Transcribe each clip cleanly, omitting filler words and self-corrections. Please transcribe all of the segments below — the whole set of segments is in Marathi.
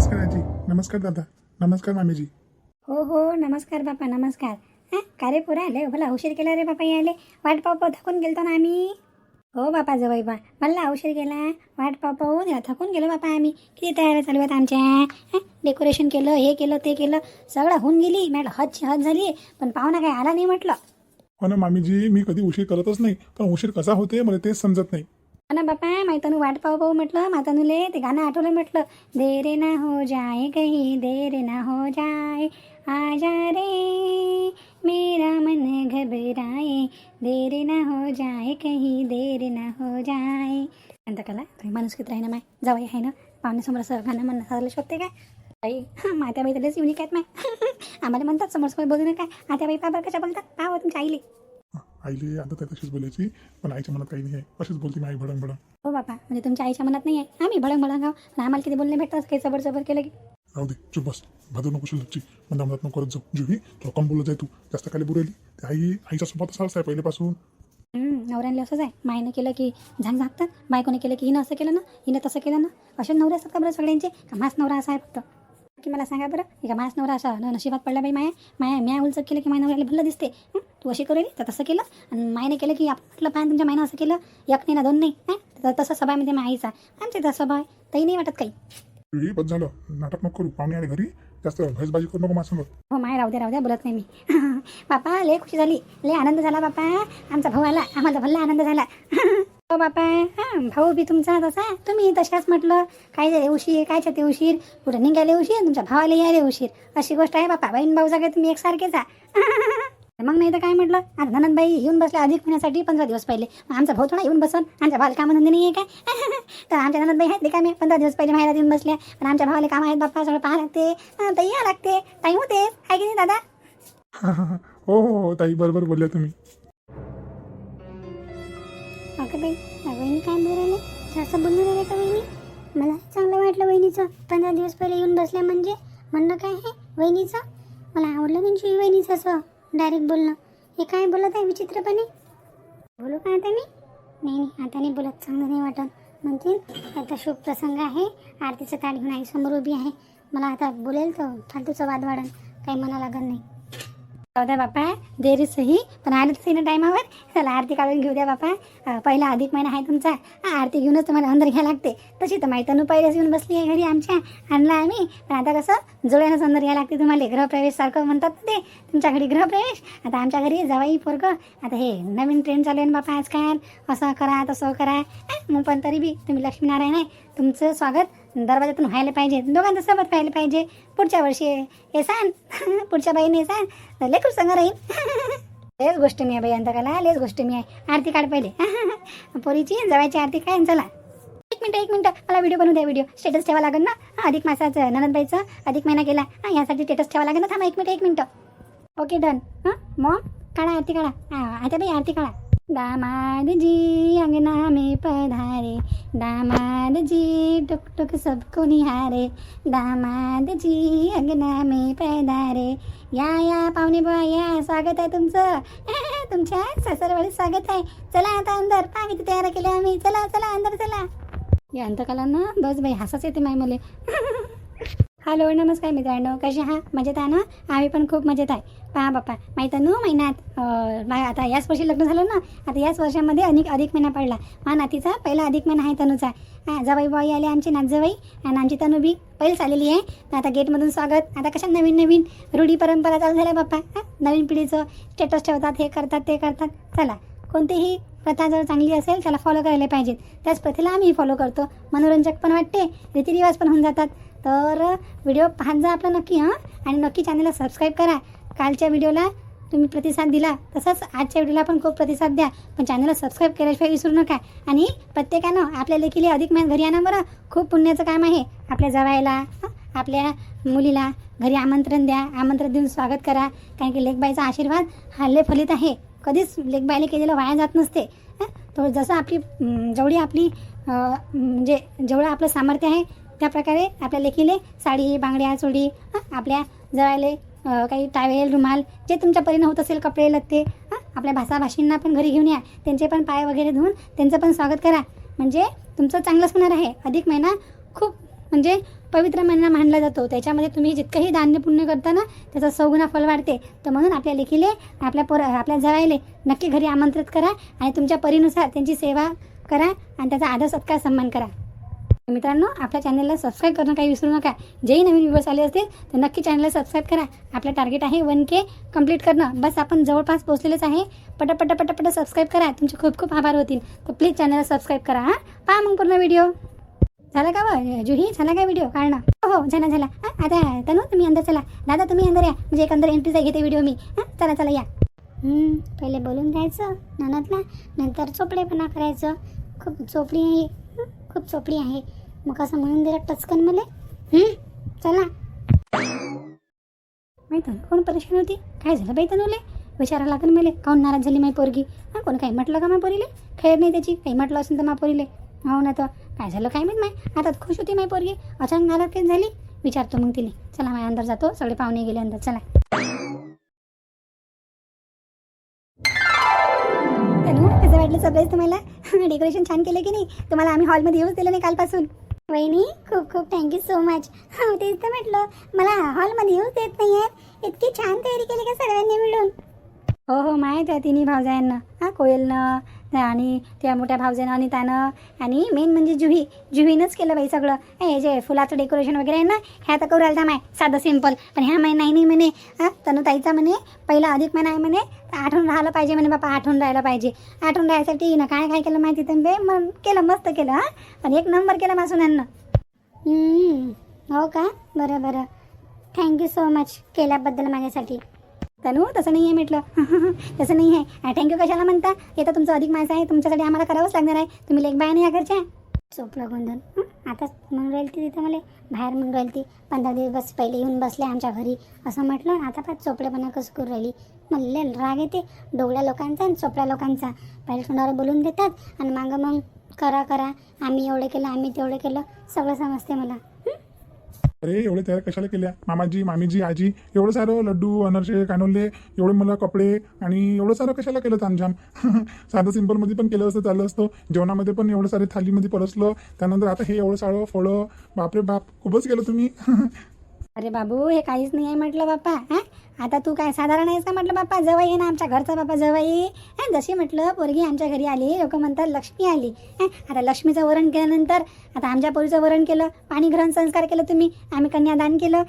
नमस्कार आजी, नमस्कार दादा, नमस्कार मामीजी. हो हो नमस्कार बापा नमस्कार. हां का रे पोरा आले भला उशीर केला रे बापा यायले. वाट पाहू पाहू थकून गेलतो ना आम्ही. हो बापा जवळ बा मला उशीर गेला. वाट पाहू पाहू थकून गेलो बापा आम्ही. किती तयारी चालू आहेत आमच्या. डेकोरेशन केलं, हे केलं ते केलं, सगळं होऊन गेली. मॅडम हद हद झाली, पण पाहुणा काय आला नाही म्हटलं. हो ना मामीजी, मी कधी उशीर करतच नाही, पण उशीर कसा होते मला तेच समजत नाही. हो ना बापा मायतानू वाट पाहू पाहू म्हटलं. मातानूले ते गाणं आठवलं म्हटलं. देरे ना हो जाए कहीं देरे ना हो जाए, आजा रे मेरा मन घबराए, देरे ना हो जाए कहीं देरे ना हो जाए. अंत कला तुम्ही माणूस किती राही ना माय जावई आहे ना पाहुण्यासमोर असं गाणं म्हणणं झालं शोधते काय बाई. मात्याबाई तर युनिक आहेत माय. आम्हाला म्हणतात समोर बोलू नका. आत्याबाई पाबर कशा बोलतात पाहा तुमच्या आईले. आईले आता त्या तशीच बोलायची, पण आईच्या मनात काही नाही आहे. अशीच बोलते मी आई भडंग भडंग. हो बापा म्हणजे तुमच्या आईच्या मनात नाही आहे. आम्ही भडंग भडंग आहो पण आम्हाला किती बोलणे भेटतात काही जबर जबर केलं की. राहू दे, चुप बस. भादर नको शिल्लकची मनात नको करत जाऊ. जुही तो कम बोलत जाय तू जास्त खाली बुरेली. ते आईचा स्वभाव तसाच आहे पहिल्यापासून. नवऱ्यांना असंच आहे. मायनं केलं की झांग झाकतात, बायकोने केलं की हिनं असं केलं ना, हिनं तसं केलं ना. असे नवरे असतात का बरं सगळ्यांचे. का मास नवरा असा आहे फक्त की मला सांगा बरं. का मास नवरा असा नशिबात पडला बाई. म्या उलचक केलं की माय नवऱ्याला भलं दिसते. तू अशी करेली तर तसं केलं, आणि मायने केलं की आपण म्हटलं पाय तुमच्या मायनं असं केलं. एक नाही ना दोन नाही. तर तसं स्वभावामध्ये माझ्या आईचा आमच्या त्या स्वभाव आहे. तरी नाही वाटत काही. जुही बस झालं, नाटक नको करू. पाहुणे आले घरी, जास्त भैसबाजी करू नको माझ्या. हो माय राहू द्या बोलत नाही मी. बापा लय खुशी झाली, लय आनंद झाला बापा. आमचा भाऊ आला, आम्हाला भल्ला आनंद झाला. हो बापा भाऊ बी तुमचा तसा, तुम्ही तशाच म्हटलं. काय झाले उशीर, काय छते उशीर, कुठं निघाले उशीर, तुमच्या भावाला यायले उशीर. अशी गोष्ट आहे बापा. बहीण भाऊ सगळे तुम्ही एकसारखेच मग नाही तर काय म्हटलं. आता ननंदबाई येऊन बसल्या अधिक महिन्यासाठी 15 दिवस पहिले. मग आमचा भाऊ थोडा येऊन बसन. आमच्या भावाला कामधंदे नाही आहे काय. तर आमच्या ननंदबाई आहेत ते काय 15 दिवस पहिले माहेरात येऊन बसल्या. पण आमच्या भावाला काम आहेत बाप्पा, सगळं पाहा लागते, तर या लागते. ताई होते आहे की नाही दादा. हो हो हो ताई, बरोबर बोलल्या तुम्ही. अगं बाई वहिनी काय बोलायला जास्त बोलून राहिले का वहिनी. मला चांगलं वाटलं वहिनीचं 15 दिवस पहिले येऊन बसल्या म्हणजे म्हणणं काय आहे वहिनीचं. मला आवडलं त्यांची वहिनीचं असं डायरेक्ट बोलणं. हे काय बोलत आहे विचित्रपणे. बोलू का आता मी. नाही आता नाही बोलत, चांगलं नाही वाटत. म्हणतील आता शुभ प्रसंग आहे, आरतीचं ताट घेऊन आई समोर उभी आहे. मला आता बोलेल तर फालतूचं वाद वाढन, काही म्हणा लागत नाही. जाऊ द्या बापा देरी सही, पण आले तर ना टायमावर. चला आरती काढून घेऊ द्या बापा. पहिला अधिक महिना आहे तुमचा. आरती घेऊनच तुम्हाला अंदर घ्यायला लागते. तशी तर माहिती पहिलेच येऊन बसली आहे घरी आमच्या. आणला आम्ही, पण आता कसं जुळ्यानंच अंदर घ्यायला लागते तुम्हाला. गृहप्रवेश सारखं म्हणतात ते तुमच्या घरी गृहप्रवेश. आता आमच्या घरी जावाई पोरगं. आता हे नवीन ट्रेंड चालू आहे बापा आजकाल. असं करा तसं करा. मग पण तरी बी तुम्ही लक्ष्मीनारायण आहे, तुमचं स्वागत दरवाजातून व्हायला पाहिजे. दोघांचं सोबत व्हायला पाहिजे. पुढच्या वर्षी येसान पुढच्या बाईने येसान तर लेकरू संग राहील. लेच गोष्ट मी आहे बाई अंतकाला, लेच गोष्ट मी आहे. आरती काढ पहिले पोरीची जवायची आरती काय. चला एक मिनिट मला व्हिडिओ बनवू द्या. व्हिडिओ स्टेटस ठेवा लागेल ना. अधिक मासाचं ननदबाईचं अधिक महिना केला यासाठी स्टेटस ठेवा लागेल ना. थांबा एक मिनिट. Okay done. मग काढा आरती काढा. आता बाई आरती काढा. दामाद जी अंगना में पधारे, दामाद जी टुक टुक सबको निहारे, दामाद जी अंगना में पधारे. या पाहुणे बुवा या, स्वागत आहे तुमचं. तुमच्या सासरवाडीत स्वागत आहे. चला आता अंदर, पहा किती तयारी केली आम्ही. चला अंदर चला. या अंतकाला ना बस बाई हसाच येते माय मले. हॅलो नमस्कार मित्रांनो, कसे हा मजेत आहे ना. आम्ही पण खूप मजेत आहे. पहा बाप्पा माहीत आहे ना महिन्यात आता याच वर्षी लग्न झालं ना. आता याच वर्षामध्ये अधिक महिना पडला. हा नातीचा पहिला अधिक महिना आहे तनूचा. जावई बाई आले आमचे नातजवई, आणि आमची तनू बी पहिलीच आलेली आहे. आता गेटमधून स्वागत. आता कशा नवीन रूढी परंपरा चालू झाल्या बाप्पा. नवीन पिढीचं स्टेटस ठेवतात, हे करतात ते करतात. चला कोणतीही प्रथा जर चांगली असेल त्याला फॉलो करायला पाहिजेत. त्याच प्रथेला आम्ही फॉलो करतो. मनोरंजक पण वाटते, रीतिरिवाज पण होऊन जातात. तर व्हिडिओ पाहत जा आपला नक्की. आणि नक्की चॅनलला सबस्क्राईब करा. कालच्या व्हिडिओला तुम्ही प्रतिसाद दिला, तसंच आजच्या व्हिडिओला पण खूप प्रतिसाद द्या. पण चॅनलला सबस्क्राईब केल्याशिवाय विसरू नका. आणि प्रत्येकानं आपल्या लेकीला अधिक महिन्यात घरी आणा बरं. खूप पुण्याचं काम आहे. आपल्या जावयाला, आपल्या मुलीला घरी आमंत्रण द्या. आमंत्रण देऊन स्वागत करा. कारण की लेकबाईचा आशीर्वाद हा लय फलित आहे. कधीच लेकबाईला केलेलं वाया जात नसते. तो जसं आपली जेवढी आपली म्हणजे जेवढं आपलं सामर्थ्य आहे त्याप्रकारे आपल्या लेकीले साडी, बांगड्या, चोळी, आपल्या जवायले काही टावेल, रुमाल, जे तुमच्या परीनं होत असेल, कपडे लत्ते, आपल्या भाषींना पण घरी घेऊन या. त्यांचे पण पाय वगैरे धुवून त्यांचं पण स्वागत करा. म्हणजे तुमचं चांगलंच होणार आहे. अधिक महिना खूप म्हणजे पवित्र महिना मानला जातो. त्याच्यामध्ये तुम्ही जितकंही दान्य पुण्य करता ना त्याचं सौगुणा फळ वाढते. तर म्हणून आपल्या लेकीले आपल्या जवाईले नक्की घरी आमंत्रित करा आणि तुमच्या परीनुसार त्यांची सेवा करा आणि त्याचा आदर सत्कार सन्मान करा. मित्रांनो, आपल्या चॅनलला सबस्क्राईब करणं काही विसरू नका. जेही नवीन व्हिडिओज आले असतील तर नक्की चॅनलला सबस्क्राईब करा. आपलं टार्गेट आहे 1K कंप्लीट करणं. बस आपण जवळपास पोहोचलेलेच आहे. पटापट सबस्क्राईब करा. तुमचे खूप खूप आभार होतील. तर प्लीज चॅनलला सबस्क्राईब करा. हां, पहा मग पूर्ण व्हिडिओ. झाला का व जुही, झाला काय व्हिडिओ काढणं? हो झाला. आता तनू तुम्ही अंदर चला. दादा तुम्ही अंदर या. म्हणजे एक अंदर एंट्रीचा घेते व्हिडिओ मी. चला या. पहिले बोलून द्यायचं ननदला, नंतर चोपडेपणा करायचं. खूप चोपडी आहे, खूप चोपडी आहे. मग असं म्हणून दिलं टचकन मला. चला. माहीत कोण परेशान होती? काय झालं बाई तनूले? विचारायला लागेल मला. काऊन नाराज झाली माई पोरगी? कोण काही म्हटलं का मा पोरीले? खैर नाही त्याची. काही म्हटलं असेल तर मा पोरीले. हो ना, तर काय झालं काय माहीत माय. आता खुश होती माई पोरगी, अचानक नाराज काही झाली. विचारतो मग तिने. चला माय अंदर जातो. सगळे पाहुणे गेले अंदर. चला. कसं वाटलं सरप्राईज तुम्हाला? डेकोरेशन छान केलं की नाही? तुम्हाला आम्ही हॉलमध्ये येऊच दिलं नाही कालपासून. वहिनी खूप खूप थँक्यू सो मच. तेच तर म्हटलं, मला हॉलमध्ये येऊच देत नाही आहे. इतकी छान तयारी केली का सगळ्यांनी मिळून? हो माय, त्या तिन्ही भावजायांना, कोयलनं आणि त्या मोठ्या भावजानं अनितानं आणि मेन म्हणजे जुहीनंच केलं बाई सगळं. हे जे फुलाचं डेकोरेशन वगैरे आहे ना, ह्या तर करू राहिला माय साधं सिम्पल. पण ह्या माय नाही म्हणे. तनुताईचा म्हणे पहिला अधिक महिना आहे म्हणे. आठवून राहिलं पाहिजे म्हणे बापा. आठवून राहायला पाहिजे. आठवून राहायसाठी ना काय केलं माहिती तर मग केलं, मस्त केलं. पण एक नंबर केला मासूनांना. हो का? बरं थँक्यू सो मच केल्याबद्दल माझ्यासाठी. तनू तसं नाही आहे म्हटलं. तसं नाही आहे. थँक्यू कशाला म्हणता? हे तर तुमचं अधिक मास आहे. तुमच्यासाठी आम्हाला करावंच लागणार आहे. तुम्ही लेक बाया नाही या घरच्या. चोपलं गोंधळ. आताच म्हणून राहील ती तिथं मला बाहेर म्हणून राहील ती. 15 दिवस पहिले येऊन बसले आमच्या घरी असं म्हटलं. आता पाच चोपडेपणा कसं करू राहिली. मला राग येते डोगळ्या लोकांचा आणि चोपड्या लोकांचा. पहिले तोंडावर बोलून देतात आणि मागं मग करा आम्ही एवढं केलं, आम्ही तेवढं केलं, सगळं समजते मला. अरे एवढे तयार कशाला केल्या? मामाजी, मामीजी, आजी एवढं सारं लड्डू, अनारसे, कानोले, एवढे मला कपडे आणि एवढं सारं कशाला केलं तामझाम? साधं सिंपलमध्ये पण केलं असतं, चाललं असतं. जेवणामध्ये पण एवढं सारे थालीमध्ये परसलं. त्यानंतर आता हे एवढं सारं फळं. बापरे बाप, खूपच केलं तुम्ही. अरे बाबू, हे काहीच नाही आहे म्हटलं बाप्पा. आता तू काय साधारण आहेस का म्हटलं बाप्पा? जवाई आहे ना आमच्या घरचा बाप्पा, जवाई. जशी म्हटलं पोरगी आमच्या घरी आली, लोक म्हणतात लक्ष्मी आली. आता लक्ष्मीचं वरण केल्यानंतर आता आमच्या पोरीचं वरण केलं, पाणी ग्रहण संस्कार केलं तुम्ही, आम्ही कन्यादान केलं.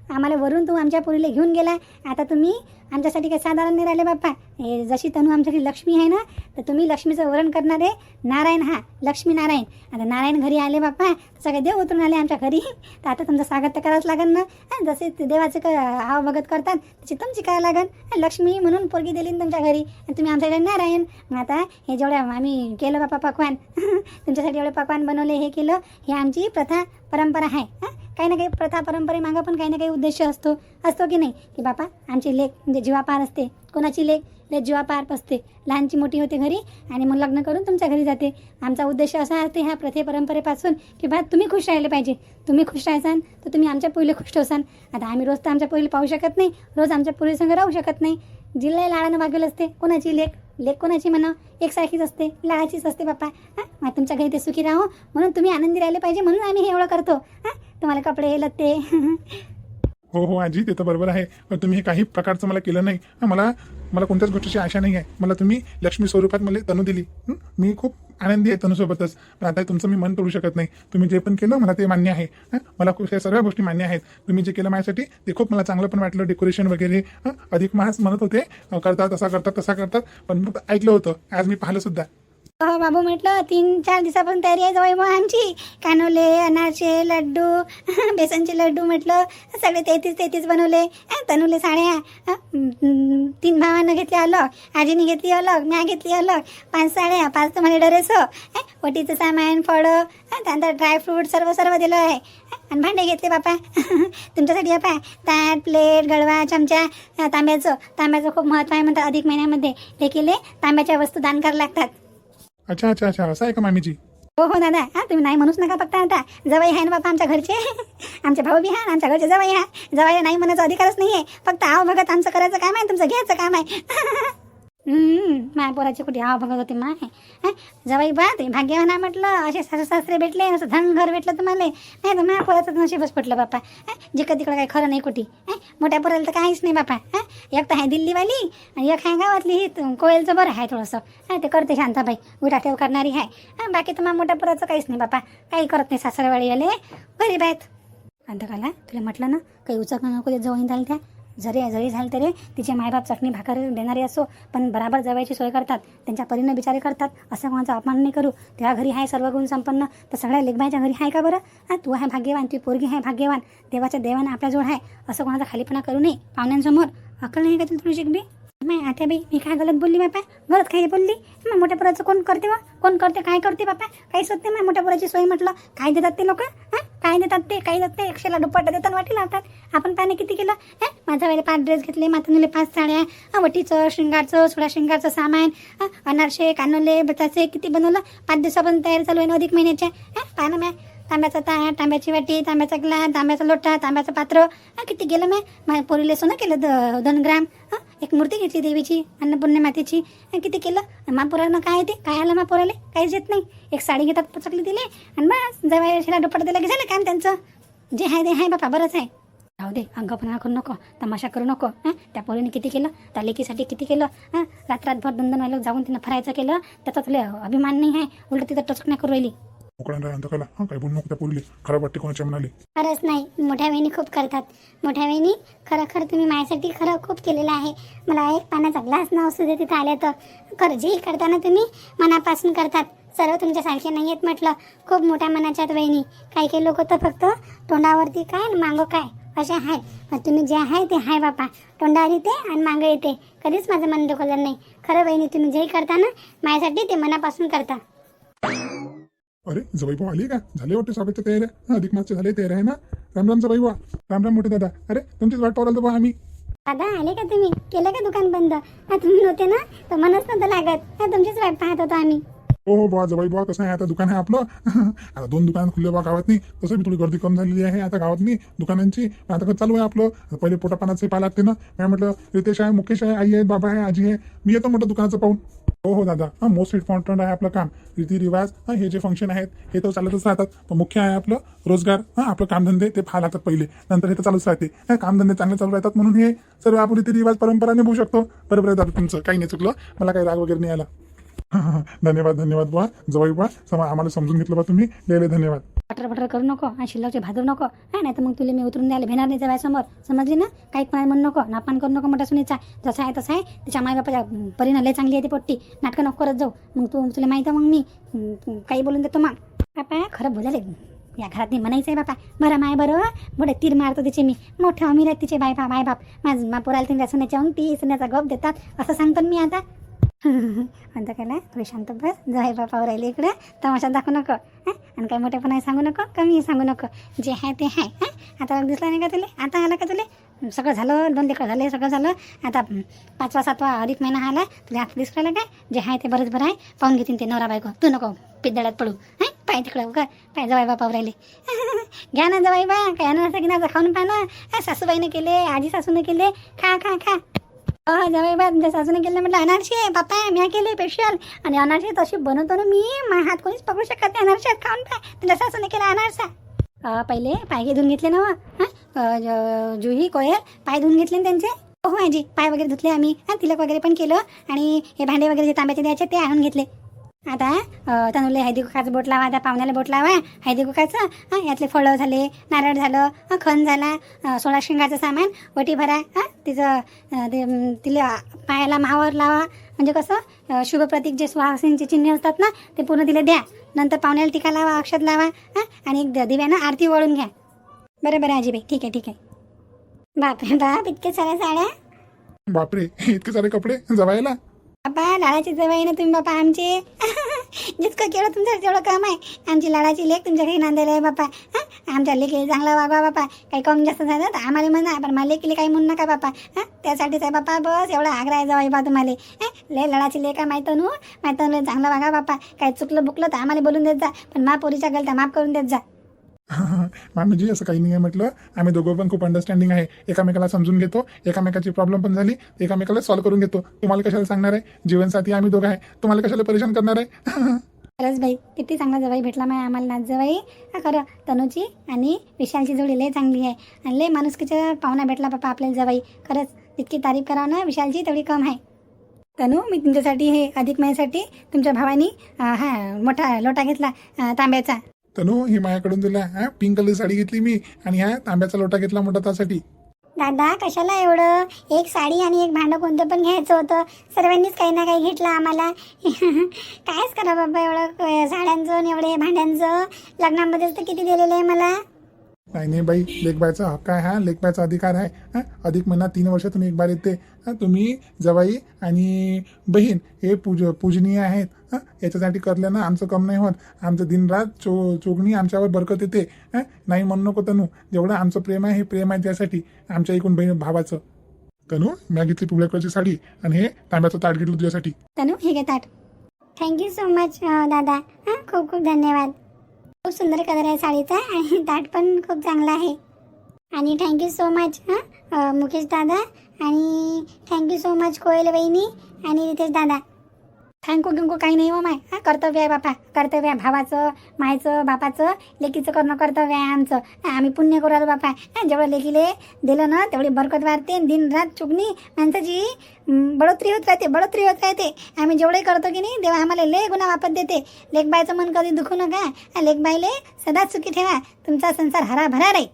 आम्हाला वरून तू आमच्या पोरीला घेऊन गेला. आता तुम्ही आमच्यासाठी काही साधारण नाही राहिले बाप्पा. हे जशी तनू आमच्यासाठी लक्ष्मी आहे ना, तर तुम्ही लक्ष्मीचं वरण करणारे नारायण. लक्ष्मी नारायण. आता नारायण घरी आले बाप्पा, सगळे देव उतरून आले आमच्या घरी. तर आता तुमचं स्वागत तर करावंच लागेल ना. जसे देवाचे हाव भगत करतात तशी तुमची करावं लागेल. लक्ष्मी म्हणून पोरगी दिली ना तुमच्या घरी, आणि तुम्ही आमच्याकडे नारायण. मग आता हे जेवढ्या आम्ही केलं बाप्पा पक्वान, तुमच्यासाठी एवढे पक्वान बनवले, हे केलं, हे आमची प्रथा परंपरा आहे. काही ना काही प्रथा परंपरेमागं पण काही ना काही उद्देश असतो की नाही? की बापा आमची लेक म्हणजे जीवापार असते. कोणाची लेक जीवापार असते. लहानची मोठी होते घरी आणि मग लग्न करून तुमच्या घरी जाते. आमचा उद्देश असा असते ह्या प्रथे परंपरेपासून की बा तुम्ही खुश राहिले पाहिजे. तुम्ही खुश राहायसान तर तुम्ही आमच्या पोरीला खुश ठेवसान. आता आम्ही रोज तर आमच्या पोरीला पाहू शकत नाही, रोज आमच्या पोरीसंग राहू शकत नाही. जिल्हा लाडानं वागवलं असते. कोणाची लेक कोणाची म्हणा एकसारखीच असते, लाडाचीच असते बापा. मग तुमच्या घरी ते सुखी राहो म्हणून तुम्ही आनंदी राहिले पाहिजे, म्हणून आम्ही हे एवढं करतो. तुम्हाला कपडे लत्ते. हो आजी, ते तर बरोबर आहे. पण तुम्ही हे काही प्रकारचं मला केलं नाही. मला कोणत्याच गोष्टीची आशा नाही आहे. मला तुम्ही लक्ष्मी स्वरूपात मला तनू दिली. मी खूप आनंदी आहे तनूसोबतच. पण आता तुमचं मी मन तोडू शकत नाही. तुम्ही जे पण केलं मला ते मान्य आहे. मला खूप सर्व गोष्टी मान्य आहेत. तुम्ही जे केलं माझ्यासाठी ते खूप मला चांगलं पण वाटलं. डेकोरेशन वगैरे अधिक मास म्हणत होते करतात, असा करतात तसा करतात, पण फक्त ऐकलं होतं. आज मी पाहिलं सुद्धा. हो बाबू, म्हटलं 3-4 दिवसापासून तयारी आहे जवळ मग आमची. कानोले, अनारसे, लड्डू, बेसनचे लड्डू म्हटलं सगळे 33 बनवले. तनूले साड्या 3 भावांना घेतल्या अलग, आजीने घेतली अलग, म्या घेतली अलग. 5 साड्या, 5 तुम्हाला ड्रेस, वटीचं सामान, फळं, त्यानंतर ड्रायफ्रूट सर्व दिलं आहे. आणि भांडे घेतले बापा तुमच्यासाठी. बापा ताट, प्लेट, गडवा, चमचा, तांब्याचं खूप महत्त्व आहे म्हणतात अधिक महिन्यामध्ये. हे केले तांब्याच्या वस्तू दान करायला लागतात. अच्छा, असं आहे का मामीजी? हो दादा. तुम्ही नाही म्हणूच नका. फक्त आता जवाई आहे ना बापा आमच्या घरचे. आमचे भाऊ बी आहे, आमच्या घरचे जवाई आहे. जवाई नाही म्हणायचा अधिकारच नाही आहे. फक्त आव भगत आमचं करायचं काम आहे, तुमचं घ्यायचं काम आहे. माझ्या पोराची कुठे हाव बघत होते माय जवाई बा ते भाग्यवान आहे म्हटलं. असे सासू सासरे भेटले, असं धन घर भेटलं तुम्हाला. नाही तर माझ्या पोराचं नशीबच पटलं बापा. जिकडं तिकडं काही खरं नाही कुठे. मोठ्या पोराला तर काहीच नाही बापा. एक तर आहे दिल्लीवाली आणि एक आहे गावातली ही कोयलचं बरं आहे थोडंसं. ते करते शांताबाई, उठा ठेव करणारी आहे. बाकी तर माझ्या मोठ्या पोराचं काहीच नाही बापा. काही करत नाही सासरवाडीवाले, गरीब आहेत. अंतकाला तुला म्हटलं ना काही उचक नको ते जवळ झालं त्या. जरी झालं तरी तिचे मायबाप चटणी भाकर देणारे असो, पण बराबर जवायची सोय करतात. त्यांच्या परीनं बिचारे करतात. असं कोणाचा अपमान नाही करू. तेव्हा घरी आहे सर्व गुण संपन्न, तर सगळ्या लेकबाईच्या घरी आहे का बरं? तू आहे भाग्यवान, ती पोरगी आहे भाग्यवान. देवाच्या देवानं आपल्याजवळ आहे. असं कोणाचा खालीपणा करू नये पाहुण्यांसमोर. अक्कल नाही का तुला थोडी शिकबी? नाही आता बाई मी काय गलत बोलली बापा? गलत काही बोलली? मग मोठ्या पोराचं कोण करते वा? कोण करते काय करते बापा? काहीच होत नाही. मोठ्या पोराची सोय म्हटलं काय देतात ते लोक? काय देतात ते? काही देत नाही. 100ला दुप्पट देतात, वाटी लावतात. आपण त्याने किती केलं? माझ्या वेळेला 5 ड्रेस घेतले, मातानुले 5 साड्या, वटीचं शृंगारचं सोळा शृंगारचं सामान, अनारसे कानोले बटाचे किती बनवलं. 5 दिवसापर्यंत तयारी चालू आहे ना अधिक महिन्याच्या. पाहा ना तांब्याचा ताट, तांब्याची वाटी, तांब्याचा ग्लास, तांब्याचा लोटा, तांब्याचं पात्र. किती गेलं माझ्या पोरीले सोनं केलं 2 ग्राम. एक मूर्ती घेतली देवीची अन्नपूर्णा मातेची. किती केलं. महापोरानं काय ते काय आलं महापोराले? काहीच येत नाही. एक साडी घेतात पचकली दिले आणि बस जवळ दुप्पट दिलं की झालं काम त्यांचं. जे आहे ते आहे बापा, बरंच आहे. राहू दे, अंगपणा करू नको, तमाशा करू नको. त्या पोरीने किती केलं, त्या लेकीसाठी किती केलं. रात्रातभर 2-2 वाजता जाऊन तिनं फरायचं केलं. त्याचा तुला अभिमान नाही आहे, उलट तिथं टचकण्या करू राहिली. अंतकाला काय बोलू नको त्या पोरीले. खराब वाटते कोणाच्या म्हणाले. खरंच नाही, मोठ्या वहिनी खूप करतात. मोठ्या वहिनी खरं तुम्ही माझ्यासाठी खरं खूप केलेलं आहे. मला एक पाण्याचा ग्लास न असू दे तिथं आल्या तर. खरं जे करताना तुम्ही मनापासून करतात. सर्व तुमच्यासारखे नाही आहेत म्हटलं. खूप मोठ्या मनाच्या आहेत वहिनी. काही लोक तर फक्त तोंडावरती काय आणि मागं काय असे आहे. पण तुम्ही जे आहे ते आहे बापा. तोंडावर येते आणि मागं येते. कधीच माझं मन दुखवलं नाही. खरं वहिनी तुम्ही जे करता ना माझ्यासाठी ते मनापासून करता. अरे जवाई भाऊ आली का? झाले वाटते स्वागतच्या तयाऱ्या. अधिक मासचे झाले तयार आहे ना? राम राम जवाई भाऊ. राम राम मोठे दादा. अरे तुमचीच वाट पाहू बा आम्ही. दादा आले का तुम्ही? केलं का दुकान बंद? तुम्ही नव्हते ना तर मनच नव्हतं लागत. तुमचीच वाट पाहत होतो आम्ही. हो बा जवाई बा, कसं आहे आता दुकान आहे आपलं. आता 2 दुकान खुलले बा गावात नाही. तसं मी थोडी गर्दी कमी झालेली आहे आता गावात नाही दुकानांची. आता कसं चालू आहे आपलं. पहिले पोटापानाचं पाहा लागते ना. मी म्हटलं रितेश आहे, मुकेश आहे, आई आहे, बाबा आहे, आजी आहे. मी येतो म्हटलं दुकानाचं पाहून. हो दादा. मोस्ट इम्पॉर्टंट आहे आपलं काम. रीतिरिवाज हे जे फंक्शन आहेत हे तर चालतच राहतात. पण मुख्य आहे आपलं रोजगार. आपलं कामधंदे ते पाहा लागतात पहिले, नंतर हे तर चालूच राहते. कामधंदे चांगले चालू राहतात म्हणून हे सर्व आपण रीतिरिवाज परंपरा निभावू शकतो. बरोबर आहे दादा तुमचं, काही नाही चुकलं. मला काही राग वगैरे नाही आला. धन्यवाद बुवा जवाई बुवा. आम्हाला समजून घेतलं बा तुम्ही. लय धन्यवाद. पटर करू नको आणि शिल्लकचे भाजू नको. नाही तर मग तुला मी उतरून द्यायला भेणार नाही जवायसमोर. समजली ना? काही कोणाला म्हणू नको, नापान करू नको मोठ्या सुनीचा. जसं आहे तसं आहे. तिच्या मायबापाच्या परिणाम लय चांगली आहे ती पोट्टी. नाटकं नको करत जाऊ. मग तुला माहिती आहे मग मी काही बोलून देतो मग. बापा खरं बोलायला या घरात नाही म्हणायचं आहे बापा. बरं माय बरं मोठे तीर मारतो तिचे मी. मोठे अमीर आहेत तिचे मायबाप. माझं पोराला त्यांच्या सोन्याच्या अंगठी सोन्याचा गप देतात असं सांगतो मी आता. म्हणतं काय ना थोडी शांत बस. जवाई बापावर राहिले इकडे तमाशा दाखवू नको. आणि काही मोठेपणा सांगू नको, कमी सांगू नको. जे आहे ते आहे. आता दिसला नाही का तुले? आता आला का तुले? सगळं झालं, 2 लेकरं झाले, सगळं झालं. आता 5वा 7वा अधिक महिना आला. तुला आता दिसू राहिलं काय? जे आहे ते बरंच बरं आहे. पाहून घेतील ते नवरा बायको. तू नको पिद्दळ्यात पडू. पाय तिकडं का पाय जवाई बापावर राहिले. घ्या ना जवाई बा, काय अनारसा गिनारसा खाऊन पहा ना. सासूबाईने केले, आजी सासूने केले. खा खा खा. जवाई बा तुमच्या सासूने केलं म्हटलं अनारसे बापा मी केले स्पेशल. आणि अनारसे तशी बनवतो ना मी. माझ्या हात कोणीच पकडू शकत नाही. अनारसे खाऊन पहा. तुझ्या सासूने केला अनारसा. पहिले पाय धुवून घेतले ना जुही कोयल पाय धुवून घेतले ना त्यांचे. हो आजी पाय वगैरे धुतले आम्ही. तिलक वगैरे पण केलं. आणि हे भांडे वगैरे जे तांब्याचे द्यायचे ते आणून घेतले. आता तनुले हळदी कुकाचं बोट लावा. त्या पाहुण्याला बोट लावा हळदी कुकाचं. यातले फळं झाले, नारळ झालं, खण झाला, 16 शृंगाचं सामान, वटी भरा. तिचं तिला पायाला महावर लावा. म्हणजे कसं शुभप्रतीक जे सुहासिनीचे चिन्ह असतात ना ते पूर्ण तिला द्या. नंतर पाहुण्याला टिका लावा, अक्षत लावा. आणि एक दिव्यानं आरती वळून घ्या. बरं आजीबाई ठीक आहे. बापरे बाप इतके साऱ्या साड्या. बापरे इतके सारे कपडे जवायला. बापा लाडाची जवाई ना तुम्ही बापा आमचे. जितकं केलं तुमचं तेवढं काम आहे. आमची लाडाची लेक तुमच्या घरी नांदायला आहे बापा. आमच्या लेकीला चांगला वागवा बापा. काही कमी जास्त झालं तर आम्हाला म्हणा, पण मला लेकीला काही म्हणू नका बापा. त्यासाठीच आहे बापा. बस एवढा आग्रह आहे जवाई बा तुम्हाला. लय लाडाची लेक आहे माहिती चांगला वागा बापा. काही चुकलं बुकलं तर आम्हाला बोलून देत जा. पण पोरीच्या गलत्या माफ करून देत जा. मामीजी असं काही नाही आहे म्हटलं. आम्ही दोघं पण खूप अंडरस्टँडिंग आहे, एकामेकाला समजून घेतो, एकामेकाची प्रॉब्लेम पण झाली एकामेकाला सॉल्व्ह करून घेतो. तुम्हाला कशाला सांगणार आहे, जीवनसाथी आम्ही दोघं आहे, तुम्हाला कशाला परेशान करणार आहे. खरंच बाई किती चांगला जवाई भेटला माय आम्हाला नाच जवाई. हा खरं तनूची आणि विशालची जोडी लय चांगली आहे आणि लय माणुसकीचा पाहुणा भेटला बापा आपल्याला जवाई. खरंच इतकी तारीफ करावं ना विशालची तेवढी कम आहे. तनू मी तुमच्यासाठी हे अधिक महिन्यासाठी तुमच्या भावानी मोठा लोटा घेतला तांब्याचा. तनू ही माझ्याकडून तुला पिंक कलर साडी घेतली मी आणि हा तांब्याचा लोटा घेतला मोठा त्यासाठी. दादा कशाला एवढं, एक साडी आणि एक भांडं कोणतं पण घ्यायचं होतं, सर्वांनीच काही ना काही घेतलं आम्हाला. कायच करा बाबा एवढं साड्यांचं आणि एवढे भांड्यांचं, लग्नामध्येच तर किती दिलेलं आहे मला. नाही बाई, लेकबायचा हक्क आहे हा, लेकबायचा अधिकार आहे हा. अधिक महिना 3 वर्षातून एक बार येते हा. तुम्ही जवाई आणि बहीण हे पूजनीय आहेत हा. याच्यासाठी करल्यानं आमचं कम नाही होत, आमचं दिनरात चोगणी आमच्यावर बरकत येते हा. नाही म्हणू नको तनू, जेवढं आमचं प्रेम आहे हे प्रेम आहे त्यासाठी आमच्या एकूण बहीण भावाचं. तनू मी घेतली पिवळ्या कलरची साडी आणि हे तांब्याचं ताट घेतलं तुझ्यासाठी. तनू हे घे ताट. थँक्यू सो मच दादा, हां खूप खूप धन्यवाद. खूप सुंदर कलर आहे साडीचा आणि ताट पण खूप चांगला आहे. आणि थँक्यू सो मच मुकेश दादा, आणि थँक्यू सो मच कोयल वहिनी आणि रितेश दादा. थँक्यू काही नाही हो माय, हां कर्तव्य आहे बापा, कर्तव्य आहे भावाचं, मायचं, बापाचं, लेकीचं करणं कर्तव्य आहे आमचं. आम्ही पुण्य करू आलो बापा. जेवढं लेकीले दिलं ना तेवढी बरकत वाढते, दिन रात चुकणी माणसाची बढोतरी होत राहते. आम्ही जेवढे करतो की नाही देवा आम्हाला लय गुन्हा वापत देते. लेकबाईचं मन कधी दुखू नका, लेकबाईले सदाच सुखी ठेवा, तुमचा संसार हराभरा राहील.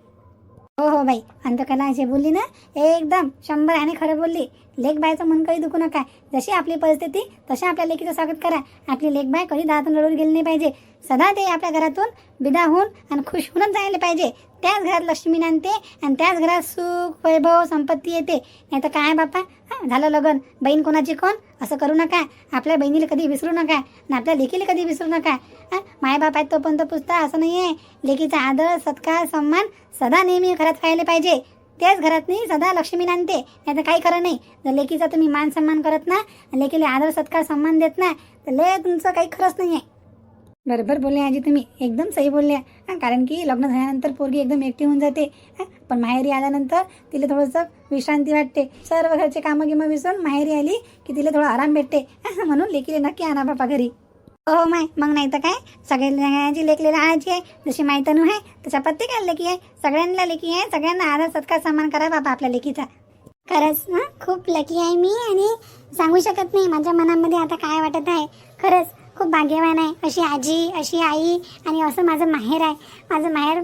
हो बाई, अंतकला जे बोलली ना एकदम 100 आणि खरं बोलली. लेकबायचं मन कधी दुखू नका, जशी आपली परिस्थिती तशी आपल्या लेकीचं स्वागत करा. आपली लेकबाय कधी दारातून रडून गेली नाही पाहिजे, सदा ते आपल्या घरातून विदा होऊन आणि खुश होऊनच जायला पाहिजे. त्याच घरात लक्ष्मी नांदते आणि त्याच घरात सुख वैभव संपत्ती येते. नाही तर काय बापा, झालं लग्न, बहीण कोणाची कोण, असं करू नका. आपल्या बहिणीला कधी विसरू नका आणि आपल्या लेकीला कधी विसरू नका. मायबाप आहेत तोपर्यंत पुसता असं नाही आहे. लेकीचा आदर सत्कार सन्मान सदा नेहमी घरात व्हायला पाहिजे. त्याच घरात नाही सदा लक्ष्मी नांदते, नाही तर काही खरं नाही. जर लेकीचा तुम्ही मान सन्मान करत ना, लेकीला आदर सत्कार सन्मान देत ना, तर लय तुमचं काही खरंच नाही आहे. बरोबर बोलले आजी तुम्ही, एकदम सही बोलले. कारण की लग्न झाल्यानंतर पोरगी एकदम एकटी होऊन जाते, पण माहेरी आल्यानंतर तिला थोडंसं विश्रांती वाटते. सर्व घरचे कामं गिमं विसरून माहेरी आली की तिला थोडा आराम भेटते. म्हणून लेकीला नक्की आणा बापा घरी. हो माय, मग नाही तर काय, सगळ्यांची लेकलेला आणायची आहे. जशी मायतनू आहे तशा प्रत्येकाला लेकी आहे, सगळ्यांना लेकी आहे. सगळ्यांना आदर सत्कार सन्मान करा बाबा आपल्या लेकीचा. खरंच खूप लकी आहे मी, आणि सांगू शकत नाही माझ्या मनामध्ये आता काय वाटत आहे. खरंच खूप भाग्यवान आहे, अशी आजी, अशी आई, आणि असं माझं माहेर आहे. माझं माहेर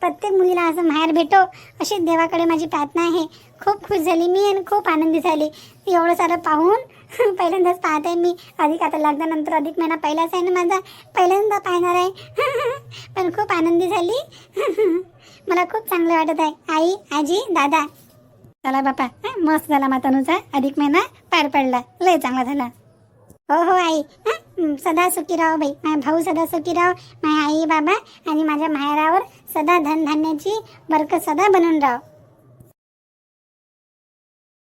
प्रत्येक मुलीला असं माहेर भेटो अशी देवाकडे माझी प्रार्थना आहे. खूप खुश झाली मी आणि खूप आनंदी झाली एवढं सारं पाहून. पहिल्यांदाच पाहत आहे मी, आता लग्नानंतर अधिक महिना पहिलाच आहे ना माझा, पहिल्यांदा पाहणार आहे. पण खूप आनंदी झाली. मला खूप चांगलं वाटत आहे. आई, आजी, दादा, चला बापा, मस्त झाला मातनूचा अधिक महिना पार पडला, लय चांगला झाला. हो आई, सदा सुखी राहो बाई, माझा भाऊ सदा सुखी राहो, माझ्या आई बाबा आणि माझ्या माहेरावर सदा धनधान्याची बरकत सदा बनून राहो.